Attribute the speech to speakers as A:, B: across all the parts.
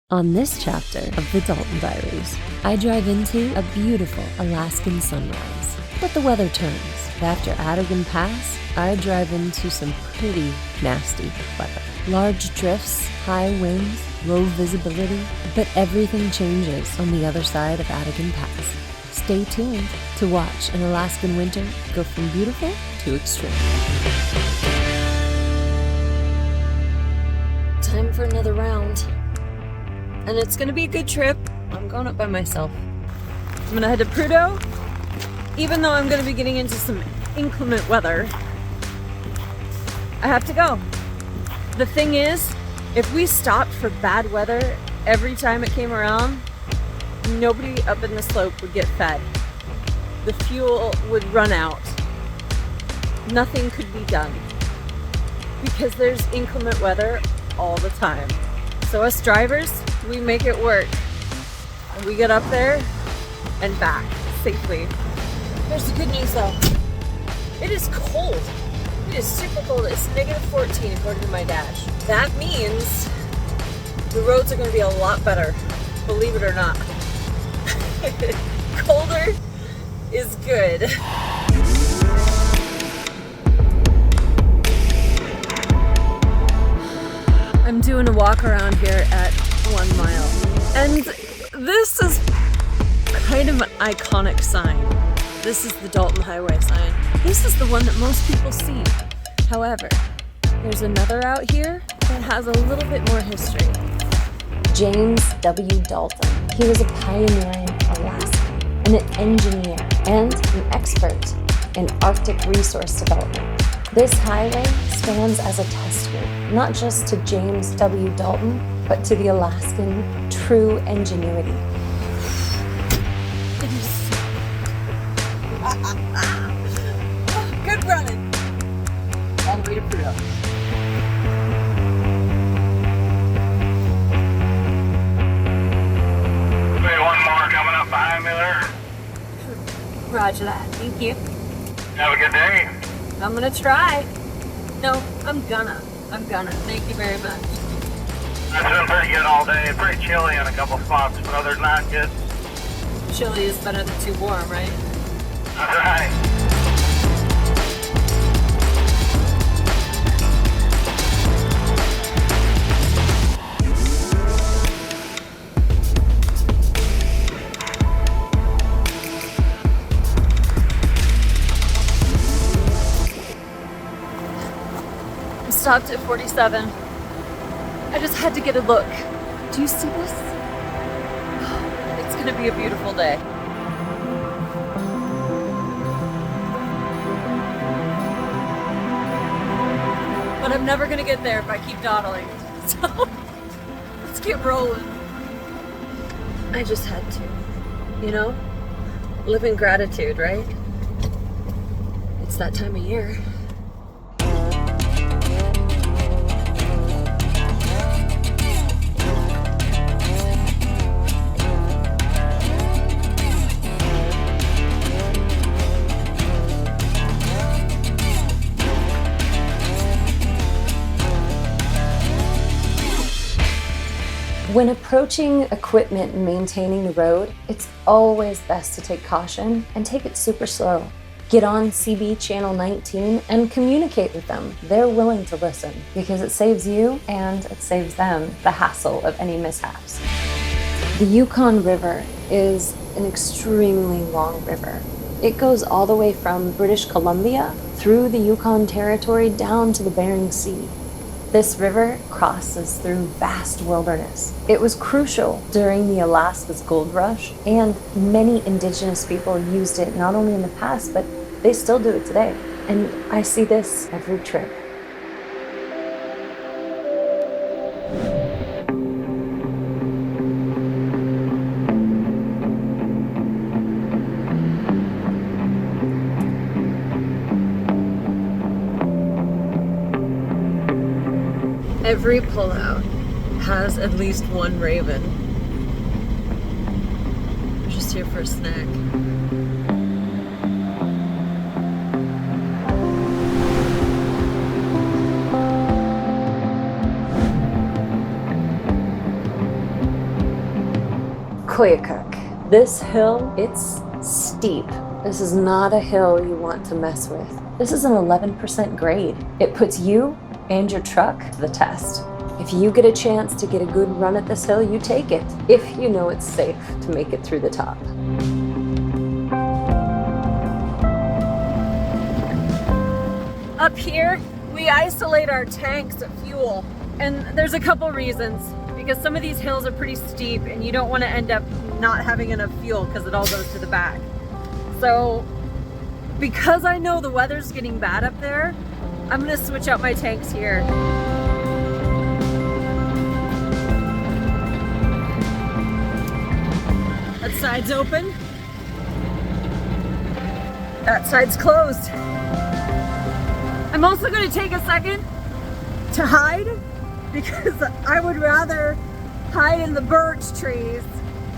A: On this chapter of the Dalton Diaries, I drive into a beautiful Alaskan sunrise. But the weather turns. After Atigun Pass, I drive into some pretty nasty weather. Large drifts, high winds, low visibility, but everything changes on the other side of Atigun Pass. Stay tuned to watch an Alaskan winter go from beautiful to extreme. Time for another round. And it's gonna be a good trip. I'm going up by myself. I'm gonna head to Prudhoe, even though I'm gonna be getting into some inclement weather. I have to go. The thing is, if we stopped for bad weather every time it came around, nobody up in the slope would get fed. The fuel would run out. Nothing could be done because there's inclement weather all the time. So us drivers, we make it work. And we get up there and back safely. There's the good news though. It is cold. It is super cold. It's negative 14 according to my dash. That means the roads are going to be a lot better, believe it or not. Colder is good. I'm doing a walk around here at 1 mile. And this is kind of an iconic sign. This is the Dalton Highway sign. This is the one that most people see. However, there's another out here that has a little bit more history. James W. Dalton. He was a pioneering Alaskan and an engineer and an expert in Arctic resource development. This highway stands as a testament, not just to James W. Dalton, but to the Alaskan true ingenuity. Good running. All the way to Prudhoe.
B: Maybe one more coming up behind me there.
A: Roger that. Thank you.
B: Have a good day.
A: I'm gonna try. No, I'm gonna. Thank you very much.
B: It's been pretty good all day. Pretty chilly in a couple spots, but other than that, good.
A: Chili is better than too warm, right?
B: That's right.
A: Stopped at 47. I just had to get a look. Do you see this? It's gonna be a beautiful day. But I'm never gonna get there if I keep dawdling. So let's get rolling. I just had to, you know? Live in gratitude, right? It's that time of year. When approaching equipment and maintaining the road, it's always best to take caution and take it super slow. Get on CB channel 19 and communicate with them. They're willing to listen because it saves you and it saves them the hassle of any mishaps. The Yukon River is an extremely long river. It goes all the way from British Columbia through the Yukon Territory down to the Bering Sea. This river crosses through vast wilderness. It was crucial during the Alaska's gold rush, and many indigenous people used it not only in the past, but they still do it today. And I see this every trip. Every pullout has at least one raven. We're just here for a snack. Whiteout. This hill, it's steep. This is not a hill you want to mess with. This is an 11% grade. It puts you and your truck to the test. If you get a chance to get a good run at this hill, you take it, if you know it's safe to make it through the top. Up here, we isolate our tanks of fuel, and there's a couple reasons. Because some of these hills are pretty steep and you don't want to end up not having enough fuel because it all goes to the back. So because I know the weather's getting bad up there, I'm going to switch out my tanks here. That side's open. That side's closed. I'm also going to take a second to hide, because I would rather hide in the birch trees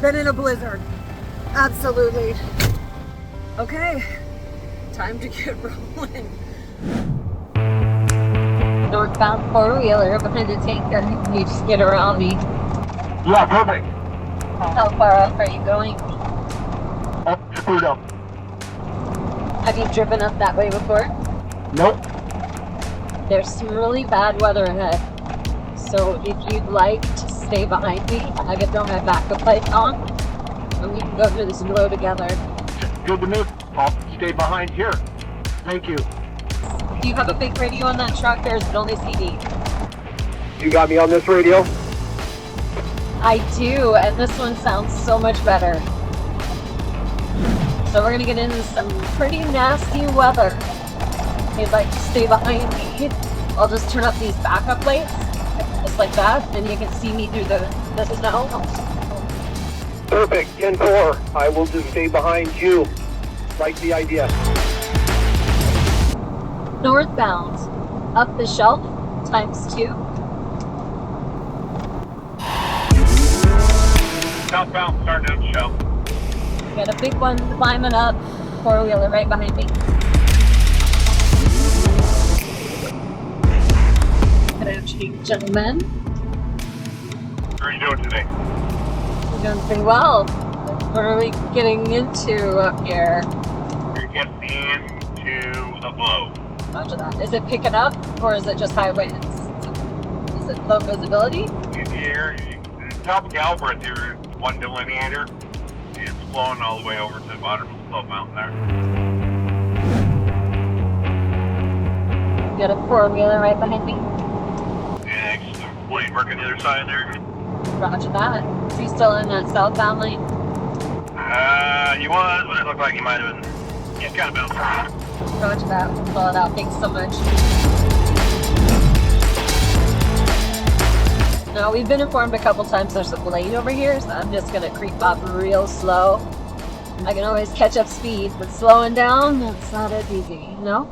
A: than in a blizzard. Absolutely. Okay, time to get rolling. Northbound four-wheeler behind the tanker. You just get around me.
B: Yeah, perfect.
A: How far off are you going?
B: Up to Pluto.
A: Have you driven up that way before?
B: Nope.
A: There's some really bad weather ahead. So if you'd like to stay behind me, I can throw my backup lights on, and we can go through this blow together.
B: Good to me. I'll stay behind here. Thank you.
A: Do you have a big radio on that truck, or is it only CD?
B: You got me on this radio?
A: I do, and this one sounds so much better. So we're gonna get into some pretty nasty weather. If you'd like to stay behind me, I'll just turn up these backup lights. Just like that, and you can see me through the snow.
B: Perfect. 10-4. I will just stay behind you. Like the idea.
A: Northbound, up the shelf, ×2.
B: Southbound, starting up the shelf.
A: Got a big one climbing up, four-wheeler right behind me. Good afternoon, gentlemen.
B: How are you doing today?
A: We're doing pretty well. What are we getting into up here?
B: You're getting into a blow.
A: Roger that. Is it picking up, or is it just high winds? Is it low visibility?
B: Here, top of Galbraith, here, one delineator. It's flowing all the way over to the bottom of the slope mountain there.
A: Got a four-wheeler right behind me.
B: Blade working the other side there.
A: Roger that. Is he still in that southbound lane?
B: He was, but it looked like he might have been. He's kind of bounced.
A: Roger that. We'll pull it out. Thanks so much. Now, we've been informed a couple times there's a blade over here, so I'm just going to creep up real slow. I can always catch up speed, but slowing down, that's not as easy, no?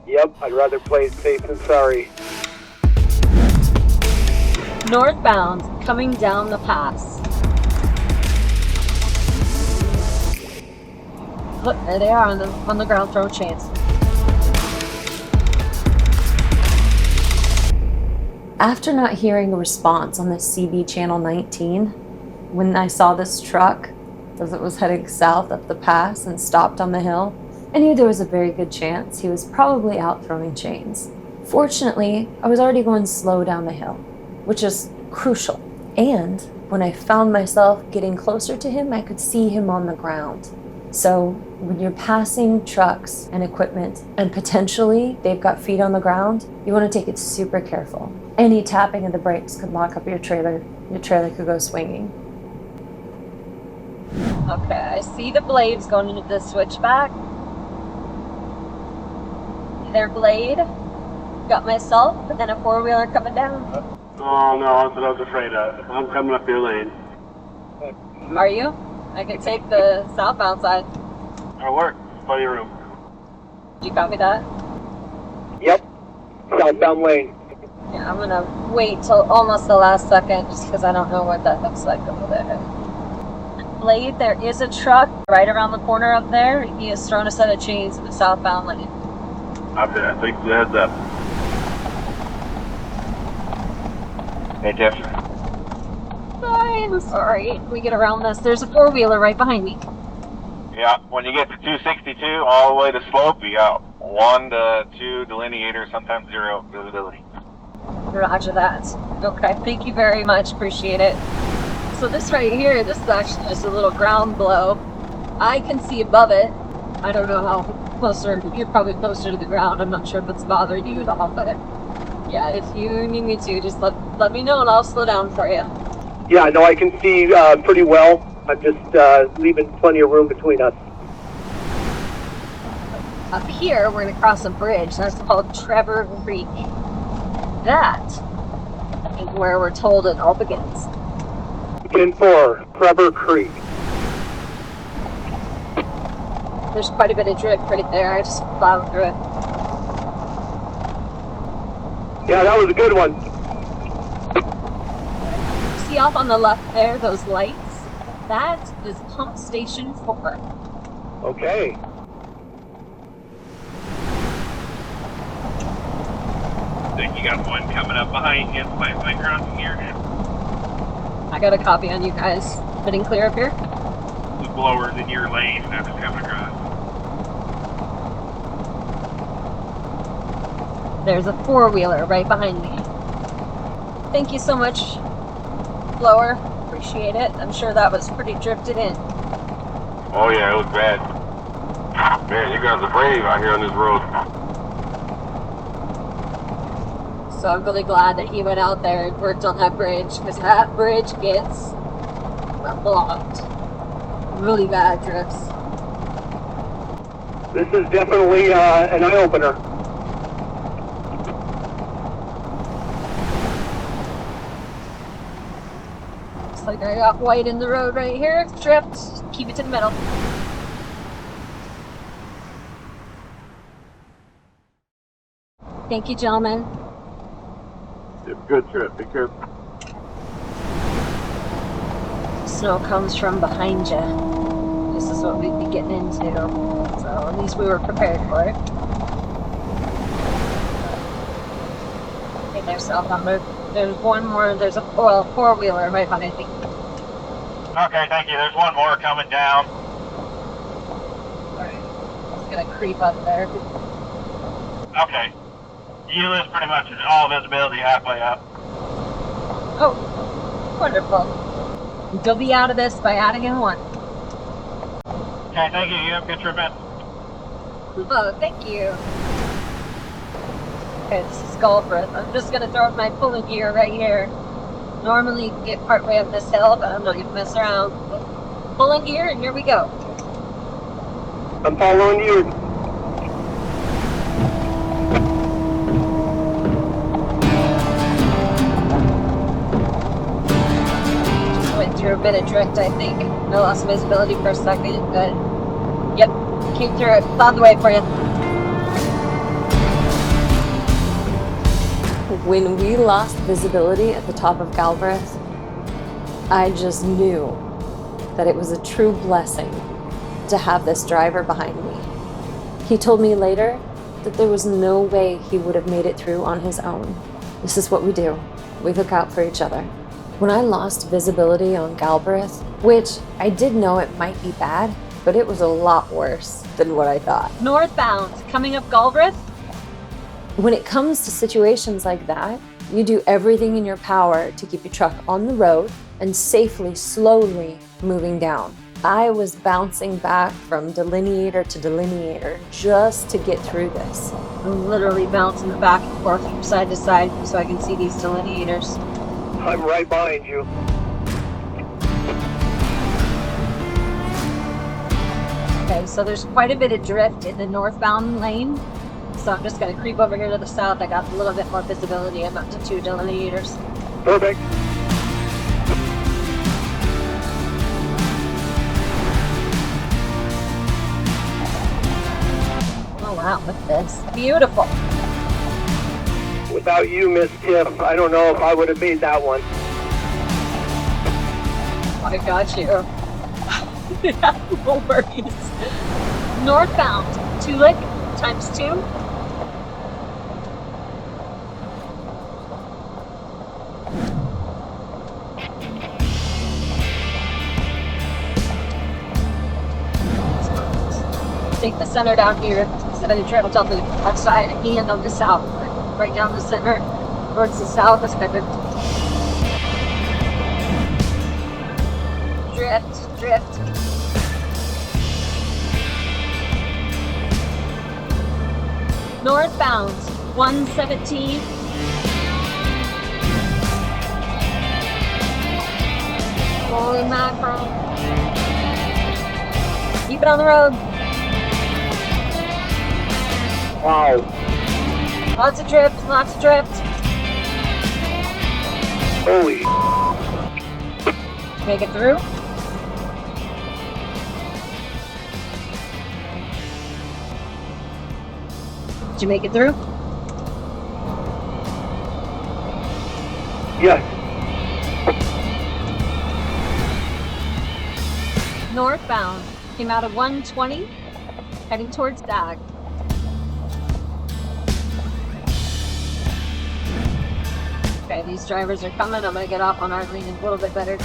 B: Yep, I'd rather play it safe than sorry.
A: Northbound, coming down the pass. Look, there they are on the ground throwing chains. After not hearing a response on the CB channel 19, when I saw this truck as it was heading south up the pass and stopped on the hill, I knew there was a very good chance he was probably out throwing chains. Fortunately, I was already going slow down the hill, which is crucial. And when I found myself getting closer to him, I could see him on the ground. So when you're passing trucks and equipment and potentially they've got feet on the ground, you want to take it super careful. Any tapping of the brakes could lock up your trailer. Your trailer could go swinging. Okay, I see the blades going into the switchback. Their blade. Got myself and then a four-wheeler coming down.
B: Oh no, that's what I was afraid of. I'm coming up your lane.
A: Are you? I can take the southbound side.
B: That'll work. Plenty of room.
A: Did you copy that?
B: Yep. Southbound lane.
A: Yeah, I'm gonna wait till almost the last second just because I don't know what that looks like over there. Blade, there is a truck right around the corner up there. He has thrown a set of chains in the southbound lane.
B: I think the heads up. Hey, Tiff.
A: Hi. I'm sorry. We get around this. There's a four-wheeler right behind me.
B: Yeah, when you get to 262 all the way to slope, you got 1 to 2 delineators, sometimes 0 visibility.
A: Roger that. Okay, thank you very much. Appreciate it. So this right here, this is actually just a little ground blow. I can see above it. I don't know how closer, you're probably closer to the ground. I'm not sure if it's bothering you at all, but yeah, if you need me to, just let me know and I'll slow down for you.
C: Yeah, no, I can see pretty well. I'm just leaving plenty of room between us.
A: Up here, we're going to cross a bridge. That's called Trevor Creek. That is where we're told it all begins.
C: 10-4, Trevor Creek.
A: There's quite a bit of drift right there. I just plowed through it.
C: Yeah, that was a good one.
A: See off on the left there, those lights? That is pump station 4.
C: Okay.
B: I think you got one coming up behind you. My ground here.
A: I got a copy on you guys. Heading clear up here?
B: The blower's in your lane, that's coming across.
A: There's a four-wheeler right behind me. Thank you so much, blower. Appreciate it. I'm sure that was pretty drifted in.
B: Oh yeah, it was bad. Man, you guys are brave out here on this road.
A: So I'm really glad that he went out there and worked on that bridge, because that bridge gets blocked. Really bad drifts.
C: This is definitely an eye-opener.
A: Looks like I got white in the road right here. Tripped. Keep it to the middle. Thank you, gentlemen.
B: Good trip, be careful.
A: Snow comes from behind you. This is what we'd be getting into. So at least we were prepared for it. Okay, there's self-numbered. There's one more. There's a four-wheeler right behind me.
B: Okay, thank you. There's one more coming down.
A: Alright. It's gonna creep up there.
B: Okay. You lose pretty much all visibility halfway up.
A: Oh, wonderful. You'll be out of this by Atigun 1.
B: Okay, thank you. You have a good trip in.
A: Oh, thank you. Okay, this is Galbraith. I'm just gonna throw in my pulling gear right here. Normally you can get partway up this hill, but I'm not gonna mess around. Pulling gear, and here we go.
C: I'm following you.
A: Went through a bit of drift, I think. I lost visibility for a second, but yep, came through it. Plowed the way for you. When we lost visibility at the top of Galbraith, I just knew that it was a true blessing to have this driver behind me. He told me later that there was no way he would have made it through on his own. This is what we do. We look out for each other. When I lost visibility on Galbraith, which I did know it might be bad, but it was a lot worse than what I thought. Northbound, coming up Galbraith? When it comes to situations like that, you do everything in your power to keep your truck on the road and safely, slowly moving down. I was bouncing back from delineator to delineator just to get through this. I'm literally bouncing back and forth from side to side so I can see these delineators.
C: I'm right behind you.
A: Okay, so there's quite a bit of drift in the northbound lane. So I'm just going to creep over here to the south. I got a little bit more visibility. I'm up to 2 delineators.
C: Perfect.
A: Oh wow, look at this. Beautiful.
C: Without you, Miss Tiff, I don't know if I would have made that one.
A: I got you. No worries. Northbound, Toolik, ×2. take the center down here. So then you travel down the outside and on the south. Right down the center towards the south is kind of drift. Northbound, 117. Holy mackerel. Keep it on the road.
C: Wow.
A: Lots of drift.
C: Holy.
A: Make it through. Did you make it through?
C: Yes.
A: Northbound. Came out of 120, heading towards Dag. Okay, these drivers are coming. I'm gonna get off on our lane a little bit better.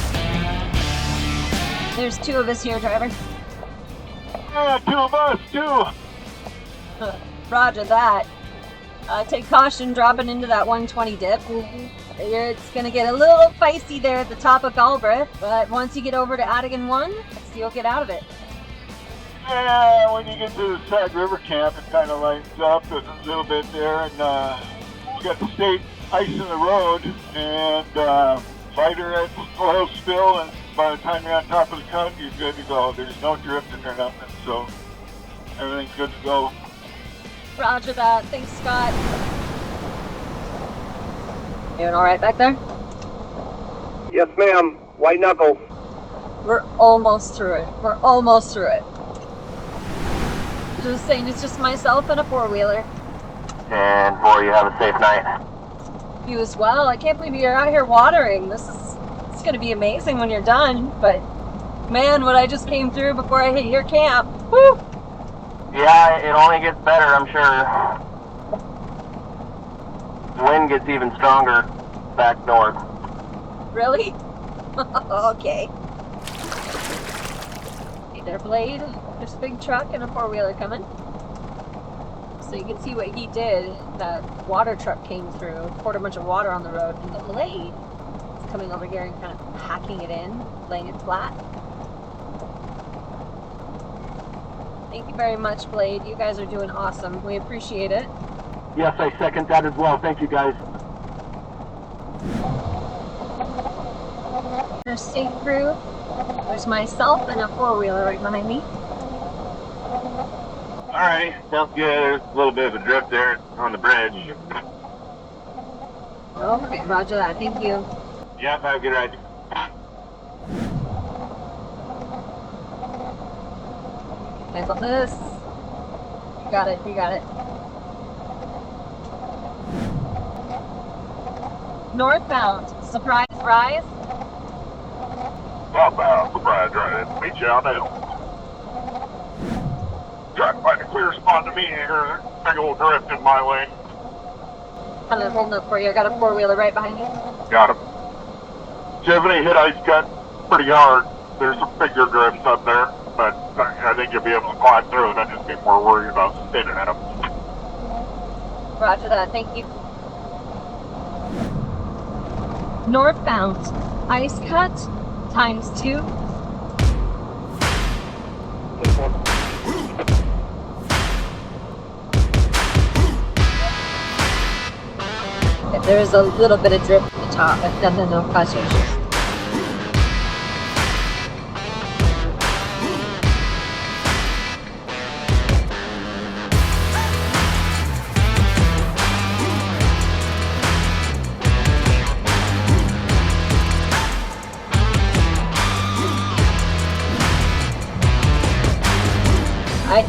A: There's 2 of us here, driver.
B: Yeah, 2 of us, 2.
A: Roger that. Take caution dropping into that 120 dip. It's gonna get a little feisty there at the top of Galbraith, but once you get over to Atigun 1, you'll get out of it.
B: Yeah, when you get to the side river camp, it kind of lightens up. There's a little bit there, and we got the state ice in the road, and fighter at slow spill, and by the time you're on top of the cut, you're good to go. There's no drifting or nothing, so everything's good to go.
A: Roger that. Thanks, Scott. Doing all right back there?
C: Yes, ma'am. White knuckle.
A: We're almost through it. Just saying, it's just myself and a 4-wheeler.
D: And boy, you have a safe night.
A: You as well. I can't believe you're out here watering. It's going to be amazing when you're done. But man, what I just came through before I hit your camp. Woo!
D: Yeah, it only gets better, I'm sure. The wind gets even stronger back north.
A: Really? Okay. Hey there, Blade. There's a big truck and a 4-wheeler coming. So you can see what he did. That water truck came through, poured a bunch of water on the road, and the Blade is coming over here and kind of hacking it in, laying it flat. Thank you very much, Blade. You guys are doing awesome. We appreciate it.
D: Yes, I second that as well. Thank you, guys.
A: There's state crew. There's myself and a 4-wheeler right behind me.
B: Alright, sounds good. There's a little bit of a drift there on the bridge.
A: Okay, roger that. Thank you.
B: Yeah, have a good ride.
A: Nice on this. You got it. Northbound. Surprise rise.
B: Southbound, surprise rise. Meet you out now. Try to find a clear spot to meet here. Big old drift in my lane.
A: I'm holding up for you. I got a 4-wheeler right behind you.
B: Got him. Tiffany hit ice cut pretty hard. There's some bigger drifts up there, but I think you'll be able to climb through it. I'd just be more worried about spinning at them.
A: Roger that. Thank you. Northbound. Ice cut ×2. There's a little bit of drip at the top, but nothing, no cause issues. I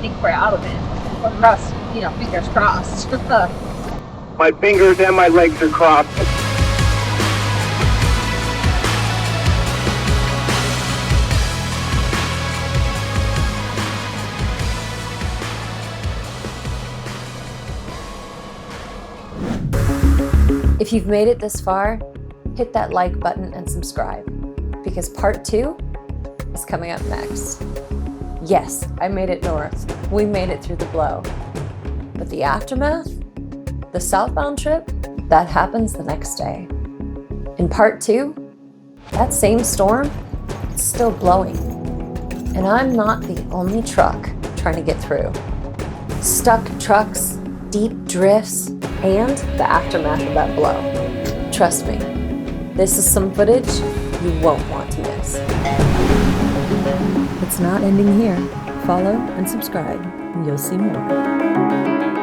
A: think we're out of it. We're crossed, fingers crossed.
C: My fingers and my legs are crossed.
E: If you've made it this far, hit that like button and subscribe, because part 2 is coming up next. Yes, I made it north. We made it through the blow. But the aftermath? The southbound trip? That happens the next day. In part 2, that same storm, it's still blowing. And I'm not the only truck trying to get through. Stuck trucks, deep drifts, and the aftermath of that blow. Trust me, this is some footage you won't want to miss.
A: It's not ending here. Follow and subscribe, and you'll see more.